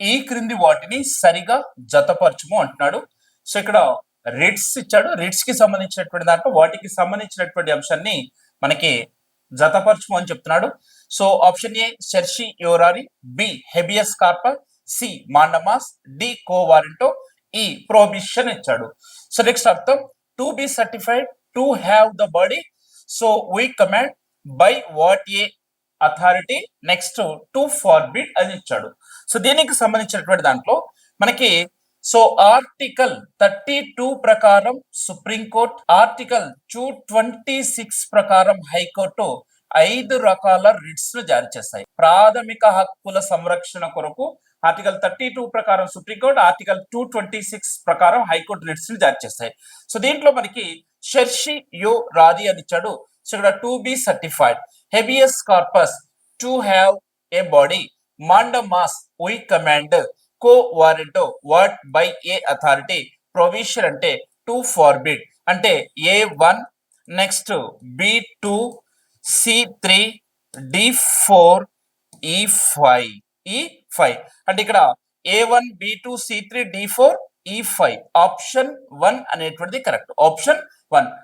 ఈ క్రింది వాటిని సరిగా జతపరచుము అంటున్నాడు. సో ఇక్కడ రిట్స్ ఇచ్చాడు. రిట్స్ కి సంబంధించినటువంటి దాంట్లో వాటికి సంబంధించినటువంటి అంశాన్ని మనకి జతపరచుము అని చెప్తున్నాడు. So option A certiorari, B habeas corpus, C mandamus, D quo warranto, E prohibition ఇచ్చాడు. సో నెక్స్ట్ అర్థం to be certified to have the body, so we command by what a authority, next to forbid అని ఇచ్చాడు. So దీనికి సంబంధించినటువంటి దాంట్లో మనకి so article 32 ప్రకారం supreme court, article 226 ప్రకారం హైకోర్టు 5 రకాల రిట్స్ ను జారీ చేస్తాయి. ప్రాథమిక హక్కుల సంరక్షణ కొరకు ఆర్టికల్ 32 ప్రకారం సుప్రీంకోర్టు, ఆర్టికల్ 226 ప్రకారం హైకోర్టు రిట్స్ ను జారీ చేస్తాయి. సో దీంట్లో మనకి షెర్షి యో రాది అని ఇచ్చాడు. సో ఇక్కడ to be certified, habeas corpus to have a body, mandamus we command, quo warranto what by a authority, provision అంటే టు ఫార్బిడ్ అంటే A1, next B2, C3, D4, E5 అంటే ఇక్కడ A1, B2, C3, D4, E5 option 1 అనేటువంటిది correct. Option 1.